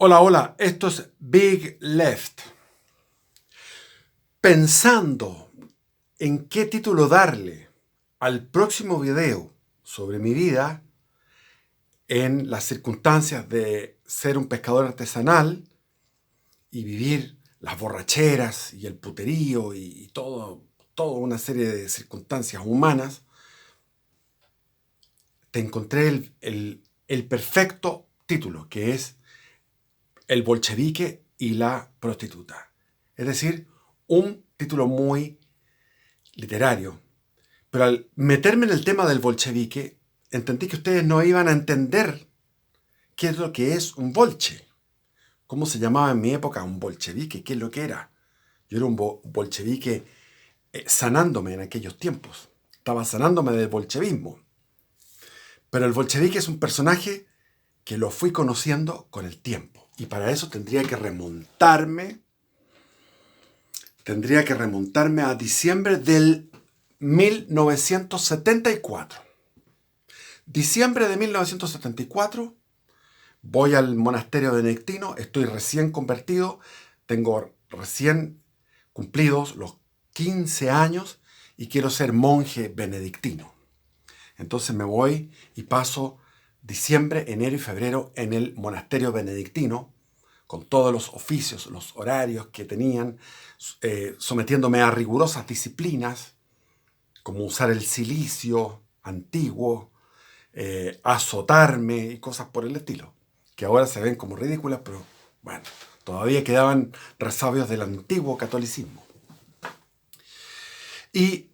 Hola, hola, esto es Big Left. Pensando en qué título darle al próximo video sobre mi vida en las circunstancias de ser un pescador artesanal y vivir las borracheras y el puterío y toda una serie de circunstancias humanas, te encontré el perfecto título, que es El bolchevique y la prostituta. Es decir, un título muy literario. Pero al meterme en el tema del bolchevique, entendí que ustedes no iban a entender qué es lo que es un bolche. ¿Cómo se llamaba en mi época un bolchevique? ¿Qué es lo que era? Yo era un bolchevique sanándome en aquellos tiempos. Estaba sanándome del bolchevismo. Pero el bolchevique es un personaje que lo fui conociendo con el tiempo. Y para eso tendría que remontarme a diciembre del 1974. Diciembre de 1974, voy al monasterio benedictino, estoy recién convertido, tengo recién cumplidos los 15 años y quiero ser monje benedictino. Entonces me voy y paso diciembre, enero y febrero en el monasterio benedictino, con todos los oficios, los horarios que tenían, sometiéndome a rigurosas disciplinas, como usar el cilicio antiguo, azotarme y cosas por el estilo, que ahora se ven como ridículas, pero bueno, todavía quedaban resabios del antiguo catolicismo. Y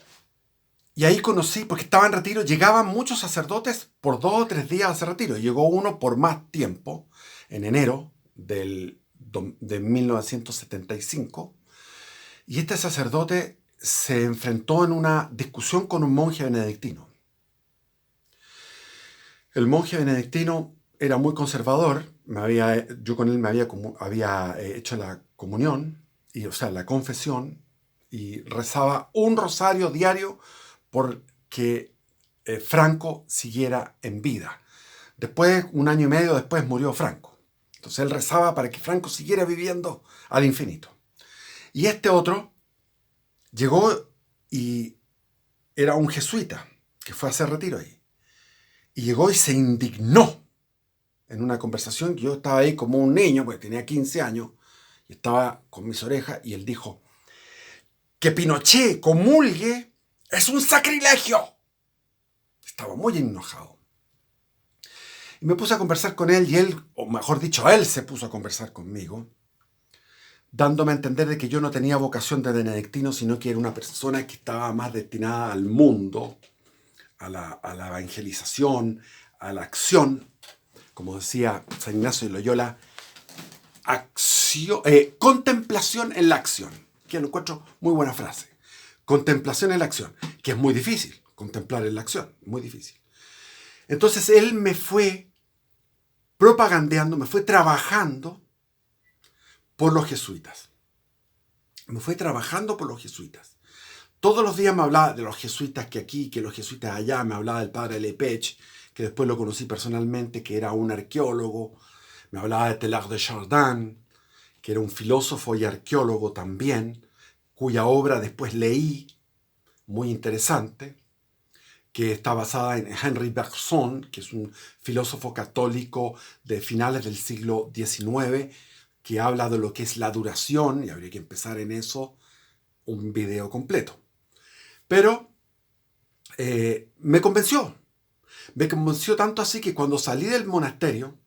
ahí conocí, porque estaba en retiro, llegaban muchos sacerdotes por 2 o 3 días a hacer retiro. Llegó uno por más tiempo, en enero de 1975, y este sacerdote se enfrentó en una discusión con un monje benedictino. El monje benedictino era muy conservador, yo con él había hecho la comunión, o sea, la confesión, y rezaba un rosario diario porque Franco siguiera en vida. Después, 1 año y medio después, murió Franco. Entonces él rezaba para que Franco siguiera viviendo al infinito. Y este otro llegó y era un jesuita que fue a hacer retiro ahí. Y llegó y se indignó en una conversación que yo estaba ahí como un niño, porque tenía 15 años, y estaba con mis orejas, y él dijo: que Pinochet comulgue es un sacrilegio. Estaba muy enojado. Y me puse a conversar con él, y él, o mejor dicho, él se puso a conversar conmigo, dándome a entender de que yo no tenía vocación de benedictino, sino que era una persona que estaba más destinada al mundo, a la evangelización, a la acción. Como decía San Ignacio de Loyola, contemplación en la acción, que lo encuentro muy buena frase. Contemplación en la acción, que es muy difícil, contemplar en la acción, muy difícil. Entonces él me fue propagandeando, me fue trabajando por los jesuitas. Me fue trabajando por los jesuitas. Todos los días me hablaba de los jesuitas que aquí, que los jesuitas allá, me hablaba del padre Lepech, que después lo conocí personalmente, que era un arqueólogo, me hablaba de Teilhard de Chardin, que era un filósofo y arqueólogo también, cuya obra después leí, muy interesante, que está basada en Henri Bergson, que es un filósofo católico de finales del siglo XIX, que habla de lo que es la duración, y habría que empezar en eso un video completo. Pero me convenció tanto así que cuando salí del monasterio,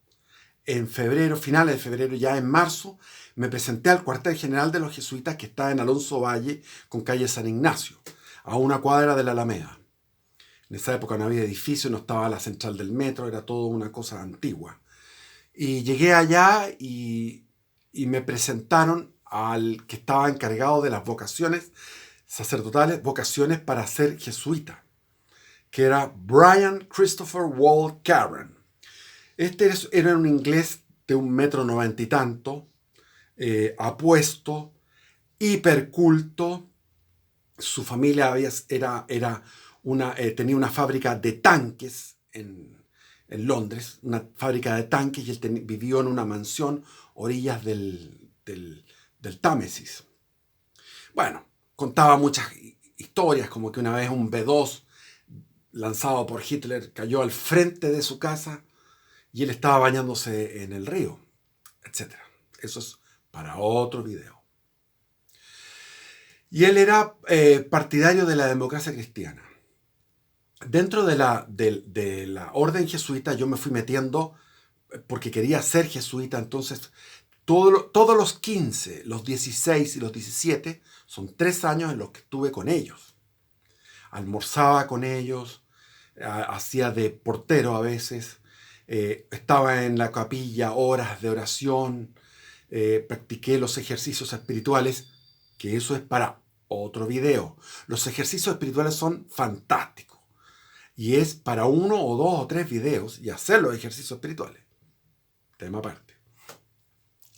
en febrero, finales de febrero, ya en marzo, me presenté al cuartel general de los jesuitas que está en Alonso Valle con calle San Ignacio, a una cuadra de la Alameda. En esa época no había edificio, no estaba la central del metro, era todo una cosa antigua. Y llegué allá y me presentaron al que estaba encargado de las vocaciones sacerdotales, vocaciones para ser jesuita, que era Brian Christopher Wall Caron. Este era un inglés de 1,90 m y tanto, apuesto, hiperculto. Su familia tenía una fábrica de tanques en Londres, una fábrica de tanques, y él vivió en una mansión orillas del Támesis. Bueno, contaba muchas historias, como que una vez un B-2 lanzado por Hitler cayó al frente de su casa y él estaba bañándose en el río, etc. Eso es para otro video. Y él era partidario de la democracia cristiana. Dentro de la orden jesuita yo me fui metiendo porque quería ser jesuita. Entonces todos los 15, los 16 y los 17 son 3 años en los que estuve con ellos. Almorzaba con ellos, hacía de portero a veces, estaba en la capilla horas de oración, practiqué los ejercicios espirituales, que eso es para otro video. Los ejercicios espirituales son fantásticos y es para 1 o 2 o 3 videos y hacer los ejercicios espirituales. Tema aparte.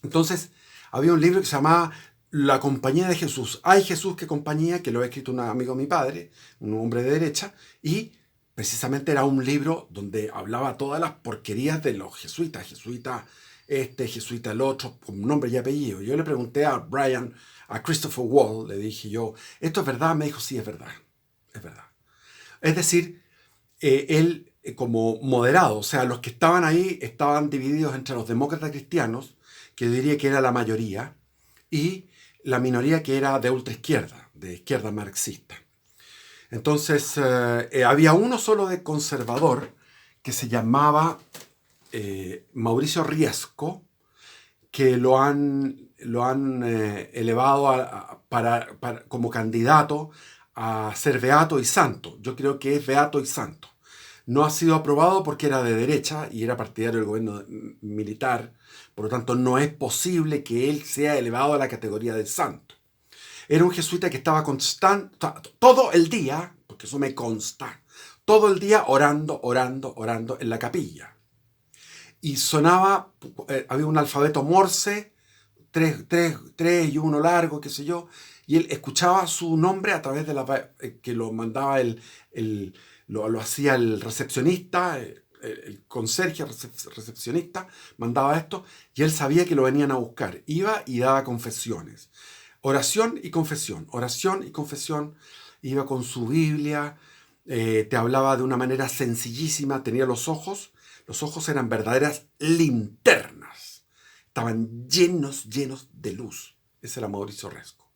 Entonces, había un libro que se llamaba La compañía de Jesús. Hay Jesús, qué compañía, que lo ha escrito un amigo de mi padre, un hombre de derecha, y precisamente era un libro donde hablaba todas las porquerías de los jesuitas. Jesuita este, jesuita el otro, con nombre y apellido. Yo le pregunté a Christopher Wall, le dije yo, ¿esto es verdad? Me dijo, sí, es verdad. Es verdad. Es decir, él como moderado, o sea, los que estaban ahí estaban divididos entre los demócratas cristianos, que yo diría que era la mayoría, y la minoría que era de ultraizquierda, de izquierda marxista. Entonces, había uno solo de conservador que se llamaba Mauricio Riesco, que lo han elevado como candidato a ser beato y santo. Yo creo que es beato y santo. No ha sido aprobado porque era de derecha y era partidario del gobierno militar. Por lo tanto, no es posible que él sea elevado a la categoría de santo. Era un jesuita que estaba todo el día, porque eso me consta, todo el día orando en la capilla. Y sonaba, había un alfabeto Morse, 3 y 1 largo, qué sé yo, y él escuchaba su nombre a través de que lo mandaba lo hacía el recepcionista, el conserje recepcionista, mandaba esto, y él sabía que lo venían a buscar. Iba y daba confesiones. Oración y confesión, iba con su Biblia, te hablaba de una manera sencillísima, tenía los ojos eran verdaderas linternas, estaban llenos de luz. Ese era Mauricio Riesco.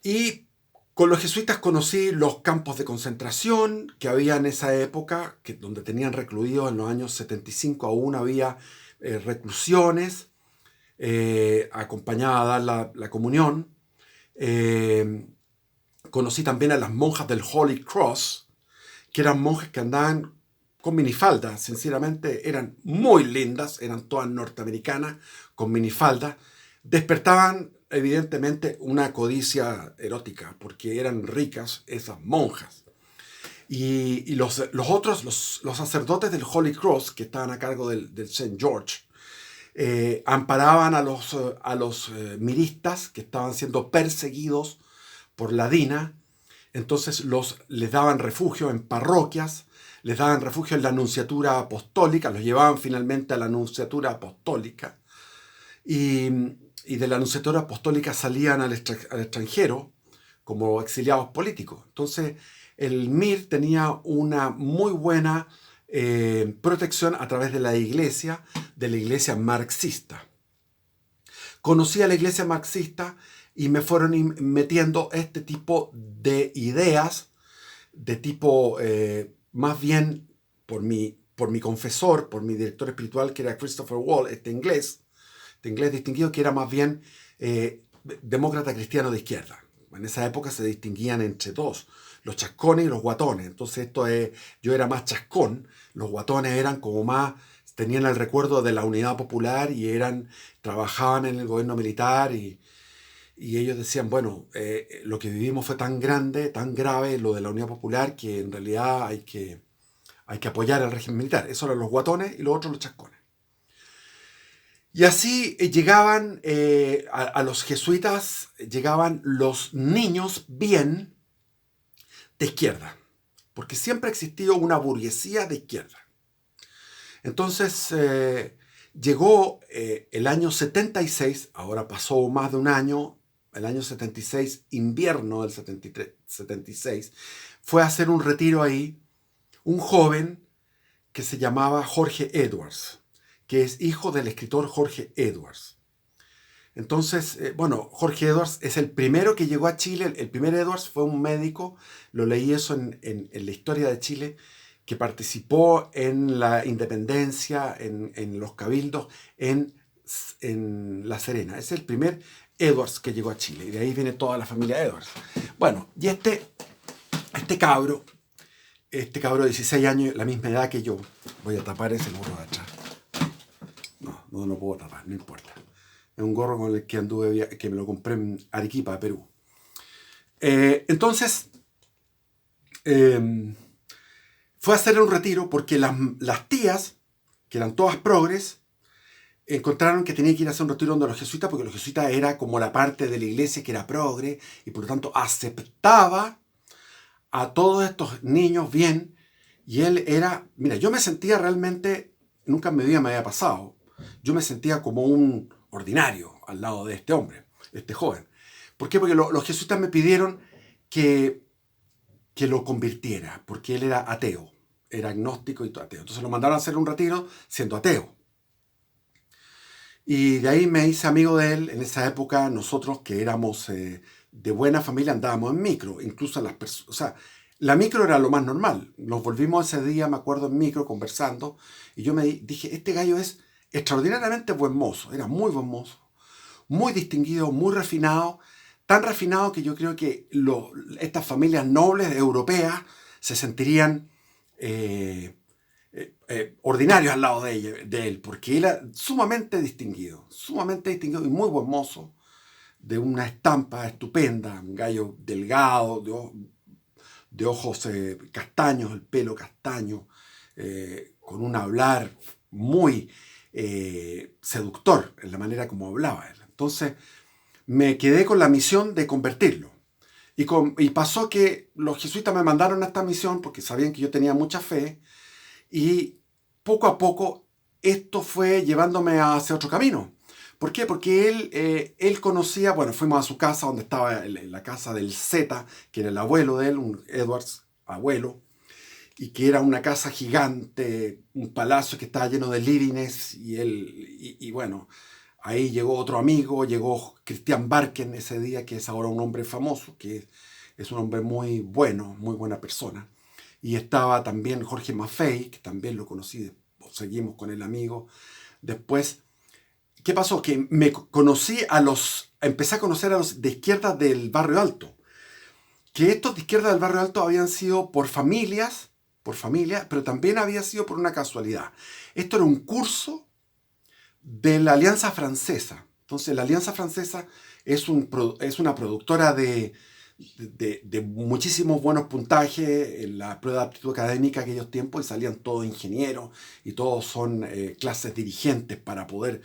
Y con los jesuitas conocí los campos de concentración que había en esa época, donde tenían recluidos en los años 75, aún había reclusiones, acompañaba a dar la comunión. Conocí también a las monjas del Holy Cross, que eran monjas que andaban con minifaldas. Sinceramente eran muy lindas, eran todas norteamericanas, con minifaldas. Despertaban evidentemente una codicia erótica, porque eran ricas esas monjas. Y los sacerdotes del Holy Cross, que estaban a cargo del St. George, amparaban a los miristas que estaban siendo perseguidos por la DINA. Entonces les daban refugio en parroquias, les daban refugio en la Nunciatura Apostólica, los llevaban finalmente a la Nunciatura Apostólica, y de la Nunciatura Apostólica salían al extranjero como exiliados políticos. Entonces el MIR tenía una muy buena protección a través de la iglesia marxista. Conocí a la iglesia marxista y me fueron metiendo este tipo de ideas, de tipo, más bien por mi confesor, por mi director espiritual, que era Christopher Wall, este inglés distinguido, que era más bien demócrata cristiano de izquierda. En esa época se distinguían entre dos, los chascones y los guatones. Entonces yo era más chascón, los guatones eran como más, tenían el recuerdo de la Unidad Popular y trabajaban en el gobierno militar y ellos decían, bueno, lo que vivimos fue tan grande, tan grave, lo de la Unidad Popular, que en realidad hay que apoyar al régimen militar. Eso eran los guatones y los otros los chascones. Y así llegaban a los jesuitas, llegaban los niños bien de izquierda. porque siempre ha existido una burguesía de izquierda. Entonces llegó el año 76, ahora pasó más de un año, el año 76, invierno del 76, fue a hacer un retiro ahí un joven que se llamaba Jorge Edwards, que es hijo del escritor Jorge Edwards. Entonces, Jorge Edwards es el primero que llegó a Chile. El primer Edwards fue un médico, lo leí eso en la historia de Chile, que participó en la independencia, en los cabildos, en La Serena. Es el primer Edwards que llegó a Chile, y de ahí viene toda la familia Edwards. Bueno, y este cabro de 16 años, la misma edad que yo, voy a tapar ese gorro de atrás. No lo puedo tapar, no importa. Es un gorro con el que anduve, que me lo compré en Arequipa, Perú. Entonces, fue a hacer un retiro porque las tías, que eran todas progres, encontraron que tenía que ir a hacer un retiro donde los jesuitas, porque los jesuitas era como la parte de la iglesia que era progre, y por lo tanto aceptaba a todos estos niños bien, y él era, mira, yo me sentía realmente, nunca en mi vida me había pasado, yo me sentía como un ordinario al lado de este hombre, este joven. ¿Por qué? Porque los jesuitas me pidieron que lo convirtiera, porque él era ateo, era agnóstico y ateo. Entonces lo mandaron a hacer un retiro siendo ateo. Y de ahí me hice amigo de él. En esa época nosotros, que éramos de buena familia, andábamos en micro, incluso las personas, o sea, la micro era lo más normal. Nos volvimos ese día, me acuerdo, en micro conversando, y yo me dije, este gallo es extraordinariamente buen mozo, era muy buen mozo, muy distinguido, muy refinado, tan refinado que yo creo que estas familias nobles europeas se sentirían ordinarios al lado de él, porque era sumamente distinguido y muy buen mozo, de una estampa estupenda, un gallo delgado, de ojos castaños, el pelo castaño, con un hablar muy seductor en la manera como hablaba él. Entonces me quedé con la misión de convertirlo. Y pasó que los jesuitas me mandaron a esta misión porque sabían que yo tenía mucha fe, y poco a poco esto fue llevándome hacia otro camino. ¿Por qué? Porque él conocía, fuimos a su casa, donde estaba la casa del Z, que era el abuelo de él, un Edwards abuelo, y que era una casa gigante, un palacio que estaba lleno de lírines, y ahí llegó otro amigo, llegó Christian Barken ese día, que es ahora un hombre famoso, que es un hombre muy bueno, muy buena persona. Y estaba también Jorge Maffei, que también lo conocí, seguimos con el amigo. Después, ¿qué pasó? Que empecé a conocer a los de izquierda del Barrio Alto. Que estos de izquierda del Barrio Alto habían sido por familias, pero también había sido por una casualidad. Esto era un curso de la Alianza Francesa. Entonces, la Alianza Francesa es una productora de muchísimos buenos puntajes en la prueba de aptitud académica de aquellos tiempos, y salían todos ingenieros y todos son clases dirigentes para poder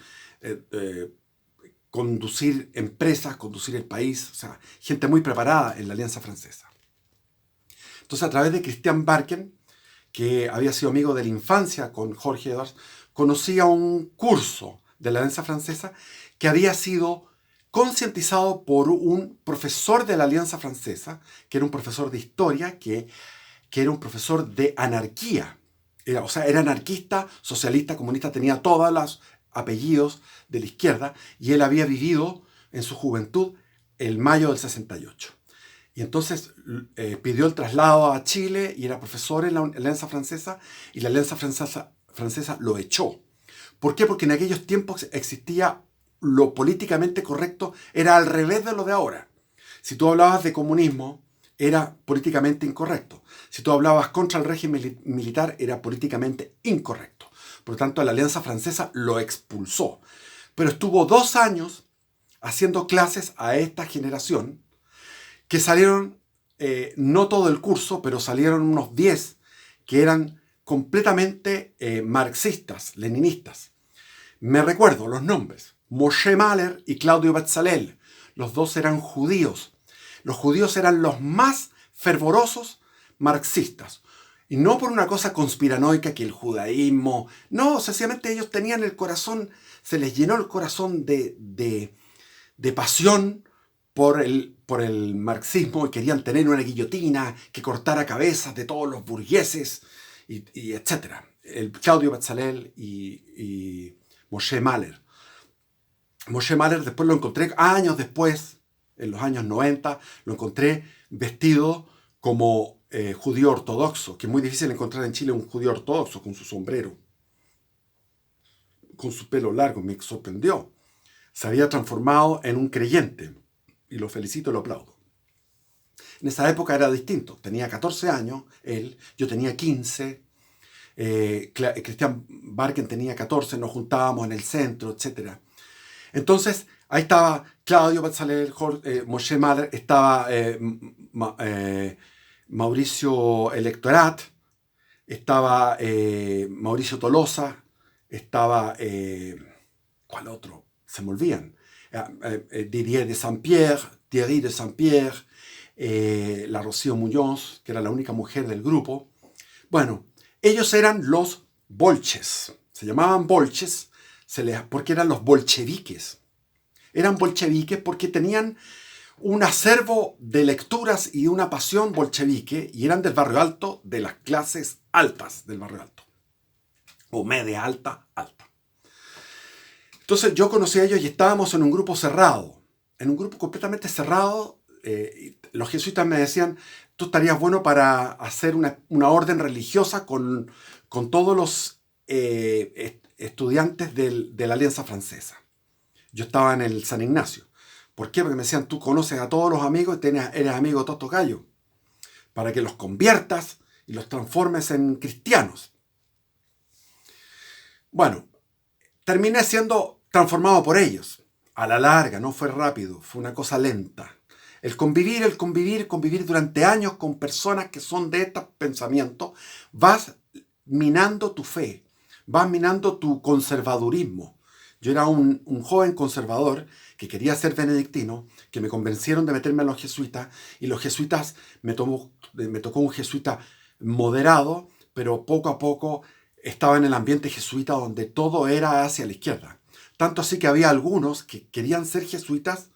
conducir empresas, conducir el país, o sea, gente muy preparada en la Alianza Francesa. Entonces, a través de Christian Barken, que había sido amigo de la infancia con Jorge Edwards, conocí a un curso de la Alianza Francesa que había sido concientizado por un profesor de la Alianza Francesa, que era un profesor de historia, que era un profesor de anarquía. Era anarquista, socialista, comunista, tenía todos los apellidos de la izquierda, y él había vivido en su juventud el mayo del 68. Y entonces pidió el traslado a Chile, y era profesor en la Alianza Francesa, y la Alianza Francesa lo echó. ¿Por qué? Porque en aquellos tiempos existía lo políticamente correcto, era al revés de lo de ahora. Si tú hablabas de comunismo, era políticamente incorrecto. Si tú hablabas contra el régimen militar, era políticamente incorrecto. Por lo tanto, la Alianza Francesa lo expulsó. Pero estuvo 2 años haciendo clases a esta generación, que salieron, no todo el curso, pero salieron unos 10 que eran completamente marxistas, leninistas. Me recuerdo los nombres: Moshe Mahler y Claudio Betzalel. Los dos eran judíos. Los judíos eran los más fervorosos marxistas. Y no por una cosa conspiranoica que el judaísmo... No, sencillamente ellos tenían el corazón, se les llenó el corazón de pasión por el marxismo y querían tener una guillotina que cortara cabezas de todos los burgueses y etc. El Claudio Betzalel y Moshe Mahler. Moshe Mahler después lo encontré años después, en los años 90, lo encontré vestido como judío ortodoxo, que es muy difícil encontrar en Chile un judío ortodoxo con su sombrero, con su pelo largo, me sorprendió. Se había transformado en un creyente y lo felicito y lo aplaudo. En esa época era distinto, tenía 14 años él, yo tenía 15, Christian Barken tenía 14, nos juntábamos en el centro, etc. Entonces, ahí estaba Claudio Betzalel, Moshe Mahler, estaba Mauricio Electorat, estaba Mauricio Tolosa, estaba... ¿cuál otro? Se me olvidan. Didier de Saint-Pierre, Thierry de Saint-Pierre, la Rocío Muñoz, que era la única mujer del grupo. Bueno, ellos eran los bolches. Se llamaban bolches porque eran los bolcheviques. Eran bolcheviques porque tenían un acervo de lecturas y una pasión bolchevique y eran del barrio alto, de las clases altas del barrio alto. O media alta, alta. Entonces yo conocí a ellos y estábamos en un grupo cerrado. En un grupo completamente cerrado. Los jesuitas me decían, tú estarías bueno para hacer una orden religiosa con todos los estudiantes de la Alianza Francesa. Yo estaba en el San Ignacio. ¿Por qué? Porque me decían, tú conoces a todos los amigos y eres amigo de todos estos gallos. Para que los conviertas y los transformes en cristianos. Bueno, terminé siendo transformado por ellos. A la larga, no fue rápido, fue una cosa lenta. El convivir durante años con personas que son de estos pensamientos, vas minando tu fe, vas minando tu conservadurismo. Yo era un joven conservador que quería ser benedictino, que me convencieron de meterme a los jesuitas, y los jesuitas, me tocó un jesuita moderado, pero poco a poco estaba en el ambiente jesuita donde todo era hacia la izquierda. Tanto así que había algunos que querían ser jesuitas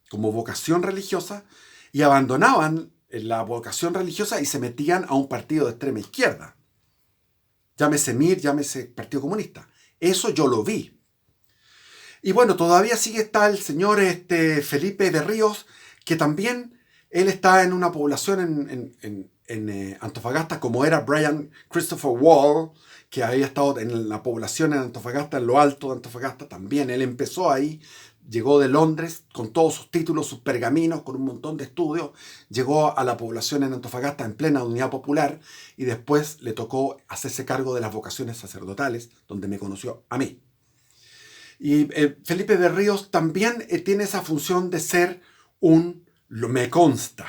como vocación religiosa y abandonaban la vocación religiosa y se metían a un partido de extrema izquierda. Llámese MIR, llámese Partido Comunista. Eso yo lo vi. Y bueno, todavía está el señor Felipe de Ríos, que también él está en una población en Antofagasta, como era Brian Christopher Wall, que había estado en la población en Antofagasta, en lo alto de Antofagasta también. Él empezó ahí, llegó de Londres con todos sus títulos, sus pergaminos, con un montón de estudios. Llegó a la población en Antofagasta en plena unidad popular y después le tocó hacerse cargo de las vocaciones sacerdotales, donde me conoció a mí. Y Felipe de Ríos también tiene esa función de ser me consta,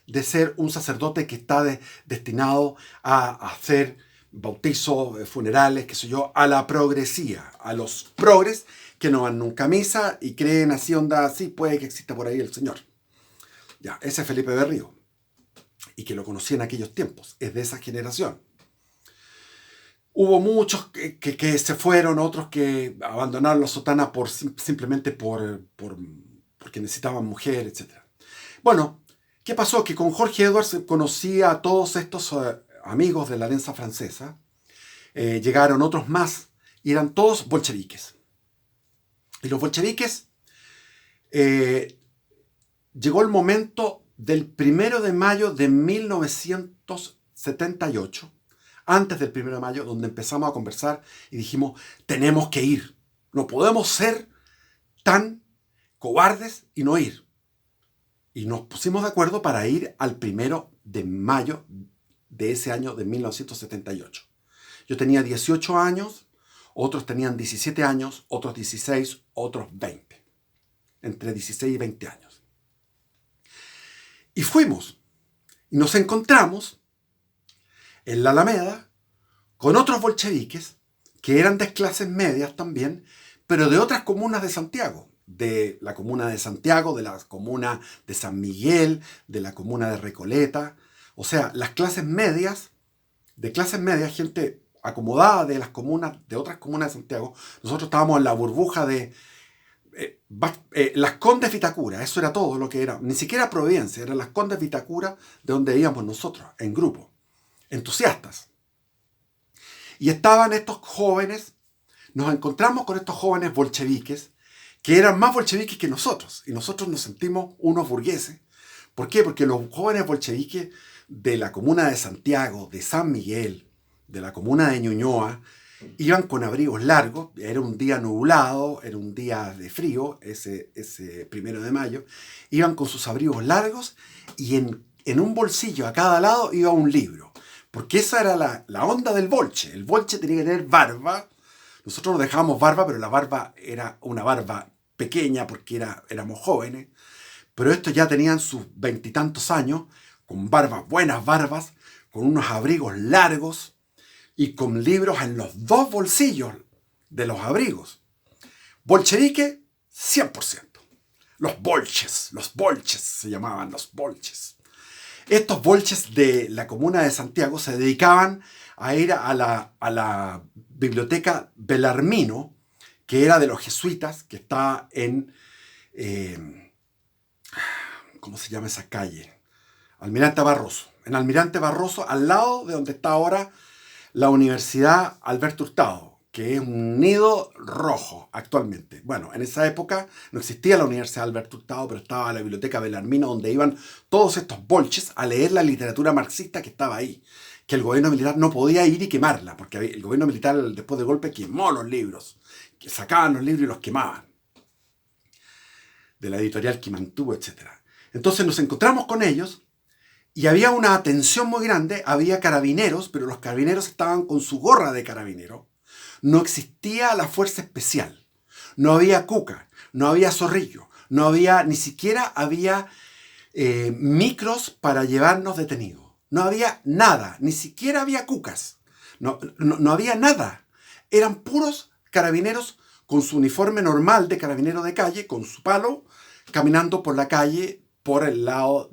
de ser un sacerdote que está destinado a hacer bautizos, funerales, qué sé yo, a la progresía, a los progres que no van nunca a misa y creen así, onda así, puede que exista por ahí el Señor. Ya, ese es Felipe de Ríos, y que lo conocí en aquellos tiempos, es de esa generación. Hubo muchos que se fueron, otros que abandonaron la sotana simplemente porque necesitaban mujer, etc. Bueno, ¿qué pasó? Que con Jorge Edwards conocía a todos estos amigos de la Alianza Francesa. Llegaron otros más y eran todos bolcheviques. Y los bolcheviques, llegó el momento del 1 de mayo de 1978, antes del 1 de mayo, donde empezamos a conversar y dijimos, tenemos que ir. No podemos ser tan cobardes y no ir. Y nos pusimos de acuerdo para ir al 1 de mayo de ese año de 1978. Yo tenía 18 años, otros tenían 17 años, otros 16, otros 20. Entre 16 y 20 años. Y fuimos. Y nos encontramos en la Alameda con otros bolcheviques que eran de clases medias también, pero de otras comunas de Santiago. de la comuna de Santiago, de la comuna de San Miguel, de la comuna de Recoleta. O sea, las clases medias, de clases medias, gente acomodada de las comunas, de otras comunas de Santiago. Nosotros estábamos en la burbuja de Las Condes Vitacura, eso era todo lo que era. Ni siquiera Providencia, eran Las Condes Vitacura, de donde íbamos nosotros, en grupo, entusiastas. Y estaban estos jóvenes, nos encontramos con estos jóvenes bolcheviques, que eran más bolcheviques que nosotros, y nosotros nos sentimos unos burgueses. ¿Por qué? Porque los jóvenes bolcheviques de la comuna de Santiago, de San Miguel, de la comuna de Ñuñoa, iban con abrigos largos. Era un día nublado, era un día de frío, ese 1 de mayo. Iban con sus abrigos largos y en un bolsillo a cada lado iba un libro. Porque esa era la onda del bolche. El bolche tenía que tener barba. Nosotros nos dejábamos barba, pero la barba era una barba pequeña porque éramos jóvenes. Pero estos ya tenían sus 20 y tantos años, con barbas, buenas barbas, con unos abrigos largos y con libros en los dos bolsillos de los abrigos. Bolchevique, 100%. Los bolches se llamaban los bolches. Estos bolches de la comuna de Santiago se dedicaban a ir a la biblioteca Belarmino, que era de los jesuitas, que está en... ¿cómo se llama esa calle? Almirante Barroso. En Almirante Barroso, al lado de donde está ahora la Universidad Alberto Hurtado, que es un nido rojo actualmente. Bueno, en esa época no existía la Universidad Alberto Hurtado, pero estaba la Biblioteca Belarmino, donde iban todos estos bolches a leer la literatura marxista que estaba ahí, que el gobierno militar no podía ir y quemarla, porque el gobierno militar después del golpe quemó los libros, que sacaban los libros y los quemaban, de la editorial Quimantú, etc. Entonces nos encontramos con ellos y había una atención muy grande, había carabineros, pero los carabineros estaban con su gorra de carabinero. No existía la fuerza especial, no había cuca, no había zorrillo, no había, ni siquiera había micros para llevarnos detenidos. No había nada, ni siquiera había cucas, no había nada. Eran puros carabineros con su uniforme normal de carabinero de calle, con su palo, caminando por la calle, por el lado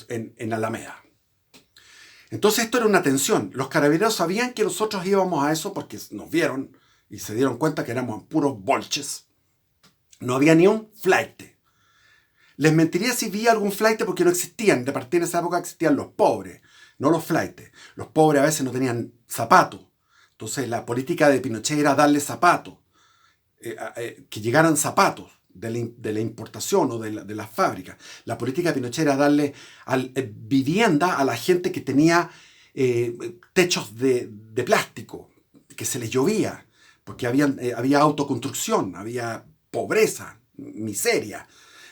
en Alameda. Entonces esto era una tensión. Los carabineros sabían que nosotros íbamos a eso porque nos vieron y se dieron cuenta que éramos puros bolches. No había ni un flaite. Les mentiría si vi algún flaite porque no existían. De partida en esa época existían los pobres, no los flaites. Los pobres a veces no tenían zapatos. Entonces la política de Pinochet era darle zapatos. Que llegaran zapatos de la importación o de las fábricas. La política de Pinochet era darle vivienda a la gente que tenía techos de plástico, que se les llovía, porque había autoconstrucción, había pobreza, miseria.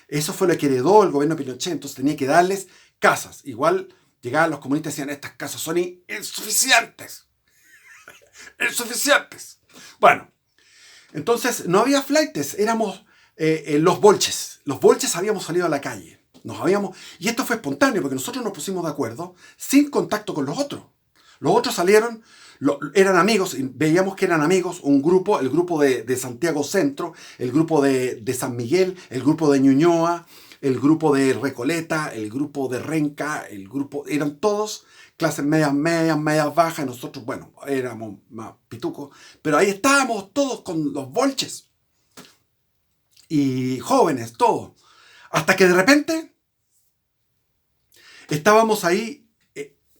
Eso fue lo que heredó el gobierno de Pinochet, entonces tenía que darles casas. Igual llegaban los comunistas y decían, estas casas son insuficientes. Insuficientes. Bueno, entonces no había flaites, éramos los bolches. Los bolches habíamos salido a la calle. Y esto fue espontáneo porque nosotros nos pusimos de acuerdo sin contacto con los otros. Los otros salieron, eran amigos, veíamos que eran amigos, un grupo, el grupo de Santiago Centro, el grupo de San Miguel, el grupo de Ñuñoa, el grupo de Recoleta, el grupo de Renca, eran todos clases medias bajas, y nosotros, bueno, éramos más pitucos, pero ahí estábamos todos con los bolches. Y jóvenes, todos. Hasta que de repente estábamos ahí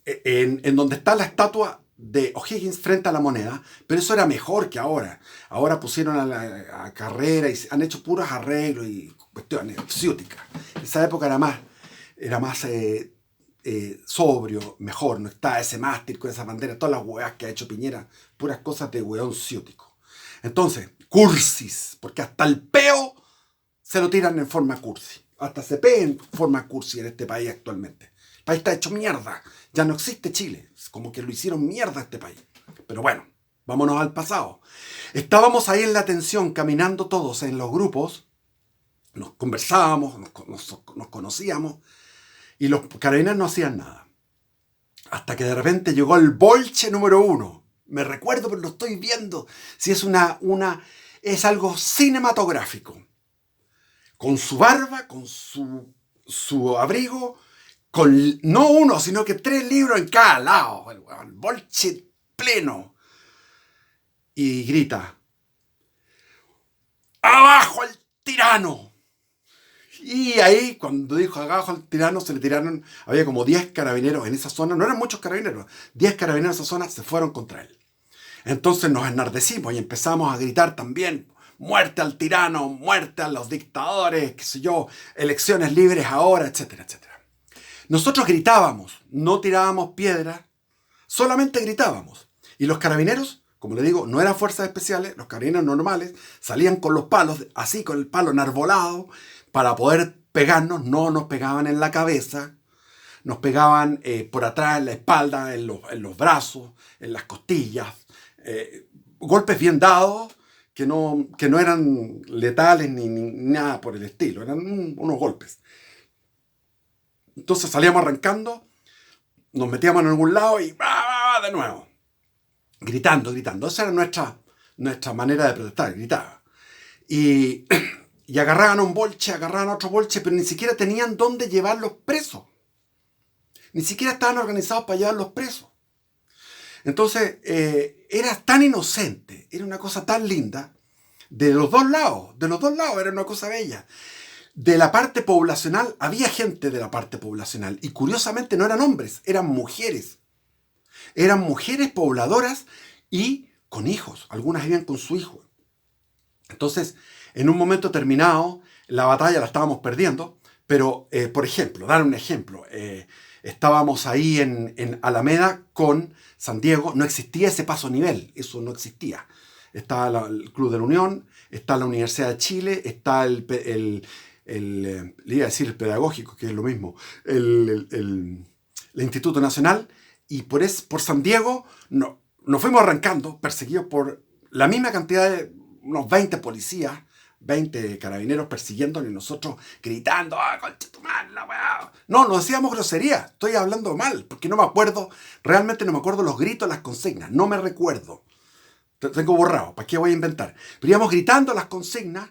en donde está la estatua de O'Higgins frente a la Moneda, pero eso era mejor que ahora. Ahora pusieron a Carrera y han hecho puros arreglos y cuestiones ciúticas. En esa época era más sobrio, mejor. No está ese mástil con esa bandera, todas las hueás que ha hecho Piñera, puras cosas de hueón ciútico. Entonces, cursis, porque hasta el peo se lo tiran en forma cursi. Hasta se pee en forma cursi en este país actualmente. El país está hecho mierda. Ya no existe Chile. Es como que lo hicieron mierda a este país. Pero bueno, vámonos al pasado. Estábamos ahí en la tensión, caminando todos en los grupos. Nos conversábamos, nos conocíamos. Y los carabineros no hacían nada. Hasta que de repente llegó el bolche número 1. Me recuerdo, pero lo estoy viendo. Si es es algo cinematográfico. con su barba, con su abrigo, con no uno, sino que 3 libros en cada lado, el bolche pleno, y grita: ¡abajo el tirano! Y ahí, cuando dijo abajo el tirano, se le tiraron, había como 10 carabineros en esa zona, no eran muchos carabineros, 10 carabineros en esa zona se fueron contra él. Entonces nos enardecimos y empezamos a gritar también: muerte al tirano, muerte a los dictadores, qué sé yo, elecciones libres ahora, etcétera, etcétera. Nosotros gritábamos, no tirábamos piedras, solamente gritábamos. Y los carabineros, como le digo, no eran fuerzas especiales, los carabineros normales salían con los palos, así con el palo enarbolado, para poder pegarnos. No nos pegaban en la cabeza, nos pegaban por atrás, en la espalda, en los brazos, en las costillas. Golpes bien dados, que no eran letales ni nada por el estilo, eran unos golpes. Entonces salíamos arrancando, nos metíamos en algún lado y de nuevo, gritando. Esa era nuestra manera de protestar, gritaba. Y agarraban un bolche, agarraban otro bolche, pero ni siquiera tenían dónde llevarlos presos. Ni siquiera estaban organizados para llevarlos presos. Entonces, era tan inocente, era una cosa tan linda, de los dos lados, era una cosa bella. De la parte poblacional, había gente de la parte poblacional, y curiosamente no eran hombres, eran mujeres. Eran mujeres pobladoras y con hijos, algunas vivían con su hijo. Entonces, en un momento terminado, la batalla la estábamos perdiendo, pero, por ejemplo, dar un ejemplo, estábamos ahí en Alameda con San Diego, no existía ese paso a nivel, eso no existía. Está el Club de la Unión, está la Universidad de Chile, está le iba a decir el pedagógico, que es lo mismo, el Instituto Nacional, y por San Diego nos fuimos arrancando, perseguidos por la misma cantidad de unos 20 policías, 20 carabineros persiguiéndonos y nosotros gritando: ¡ah, concha tu madre, la weá! No, nos decíamos grosería, estoy hablando mal, porque no me acuerdo, realmente no me acuerdo los gritos, las consignas, no me recuerdo. Tengo borrado, ¿para qué voy a inventar? Pero íbamos gritando las consignas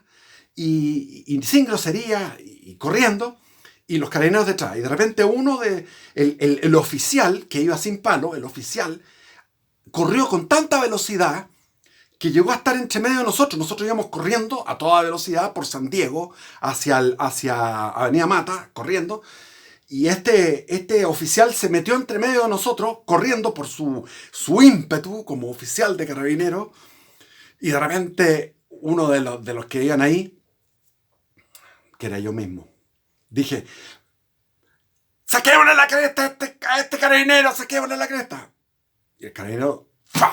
y sin grosería y corriendo, y los carabineros detrás. Y de repente el oficial, que iba sin palo, el oficial, corrió con tanta velocidad que llegó a estar entre medio de nosotros. Nosotros íbamos corriendo a toda velocidad por San Diego, hacia Avenida Mata, corriendo. Y este oficial se metió entre medio de nosotros, corriendo por su ímpetu como oficial de carabineros. Y de repente uno de los que iban ahí, que era yo mismo, dije: ¡saquémosle la cresta a este carabinero! ¡Saquémosle la cresta! Y el carabinero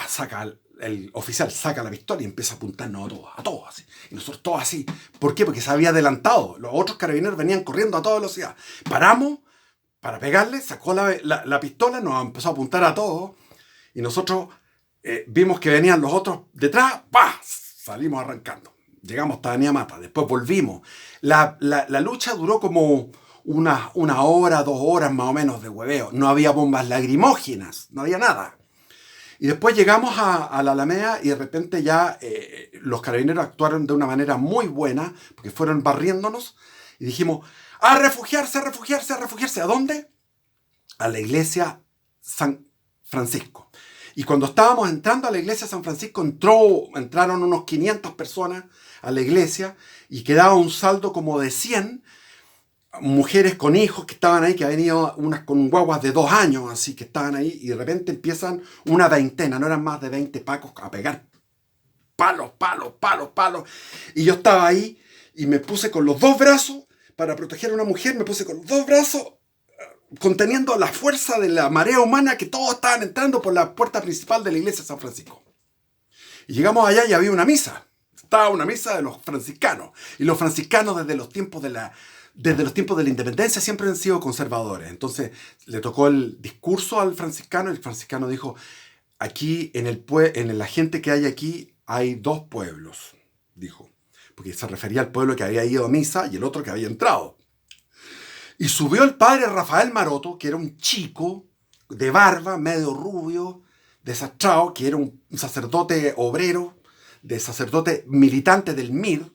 saca, el oficial saca la pistola y empieza a apuntarnos a todos así. Y nosotros todos así. ¿Por qué? Porque se había adelantado. Los otros carabineros venían corriendo a toda velocidad. Paramos para pegarle, sacó la pistola, nos empezó a apuntar a todos. Y nosotros vimos que venían los otros detrás. ¡Pah! Salimos arrancando. Llegamos hasta Avenida Mata. Después volvimos. La lucha duró como una hora, 2 horas más o menos de hueveo. No había bombas lacrimógenas, no había nada. Y después llegamos a la Alameda y de repente ya los carabineros actuaron de una manera muy buena, porque fueron barriéndonos y dijimos: ¡a refugiarse, a refugiarse, a refugiarse! ¿A dónde? A la iglesia San Francisco. Y cuando estábamos entrando a la iglesia San Francisco, entraron unos 500 personas a la iglesia y quedaba un saldo como de 100 mujeres con hijos que estaban ahí, que habían ido unas con guaguas de 2 años, así que estaban ahí, y de repente empiezan una veintena, no eran más de 20 pacos, a pegar palos, y yo estaba ahí y me puse con los 2 brazos para proteger a una mujer, me puse con los 2 brazos conteniendo la fuerza de la marea humana, que todos estaban entrando por la puerta principal de la iglesia de San Francisco. Y llegamos allá y había una misa, estaba una misa de los franciscanos, y los franciscanos desde los tiempos de la independencia siempre han sido conservadores. Entonces le tocó el discurso al franciscano, y el franciscano dijo: aquí en la gente que hay aquí hay 2 pueblos, dijo, porque se refería al pueblo que había ido a misa y el otro que había entrado. Y subió el padre Rafael Maroto, que era un chico de barba, medio rubio, desastrado, que era un sacerdote obrero, de sacerdote militante del MIR.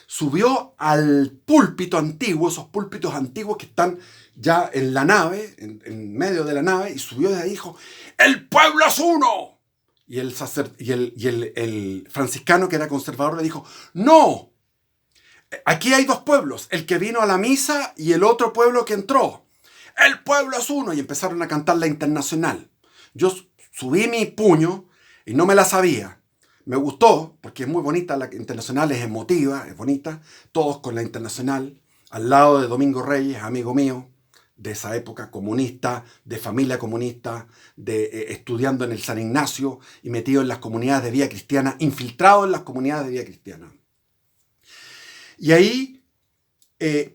subió al púlpito antiguo, esos púlpitos antiguos que están ya en la nave, en medio de la nave, y subió de ahí y dijo, ¡el pueblo es uno! Y el franciscano, que era conservador, le dijo, ¡no! Aquí hay dos pueblos, el que vino a la misa y el otro pueblo que entró. ¡El pueblo es uno! Y empezaron a cantar la Internacional. Yo subí mi puño y no me la sabía. Me gustó, porque es muy bonita, la Internacional es emotiva, es bonita. Todos con la Internacional, al lado de Domingo Reyes, amigo mío, de esa época, comunista, de familia comunista, estudiando en el San Ignacio y metido en las comunidades de Vía Cristiana, infiltrado en las comunidades de Vía Cristiana. Y ahí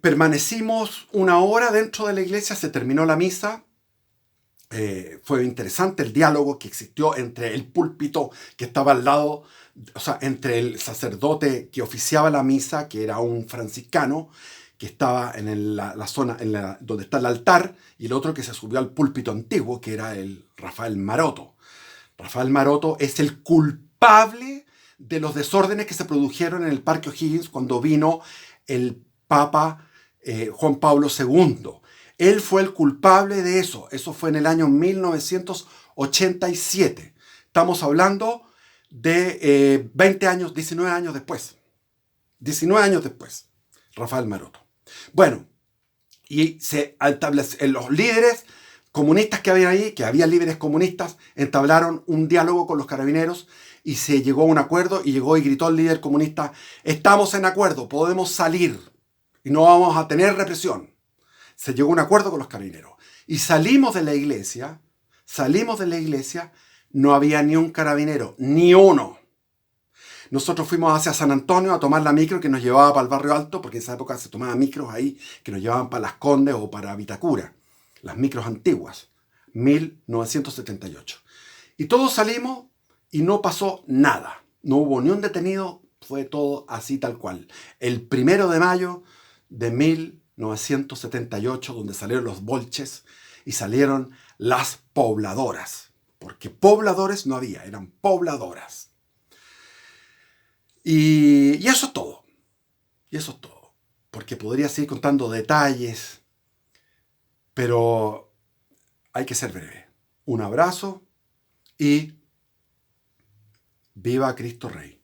permanecimos una hora dentro de la iglesia, se terminó la misa. Fue interesante el diálogo que existió entre el púlpito que estaba al lado, o sea, entre el sacerdote que oficiaba la misa, que era un franciscano, que estaba en la zona donde está el altar, y el otro que se subió al púlpito antiguo, que era el Rafael Maroto. Rafael Maroto es el culpable de los desórdenes que se produjeron en el Parque O'Higgins cuando vino el Papa Juan Pablo II. Él fue el culpable de eso. Eso fue en el año 1987. Estamos hablando de 20 años, 19 años después. 19 años después. Rafael Maroto. Bueno, y los líderes comunistas que había ahí, que había líderes comunistas, entablaron un diálogo con los carabineros y se llegó a un acuerdo, y llegó y gritó el líder comunista, estamos en acuerdo, podemos salir y no vamos a tener represión. Se llegó a un acuerdo con los carabineros. Y salimos de la iglesia, no había ni un carabinero, ni uno. Nosotros fuimos hacia San Antonio a tomar la micro que nos llevaba para el Barrio Alto, porque en esa época se tomaban micros ahí que nos llevaban para Las Condes o para Vitacura. Las micros antiguas, 1978. Y todos salimos y no pasó nada. No hubo ni un detenido, fue todo así tal cual. El 1 de mayo de 1978, donde salieron los bolches y salieron las pobladoras. Porque pobladores no había, eran pobladoras. Y eso es todo. Y eso es todo. Porque podría seguir contando detalles, pero hay que ser breve. Un abrazo y viva Cristo Rey.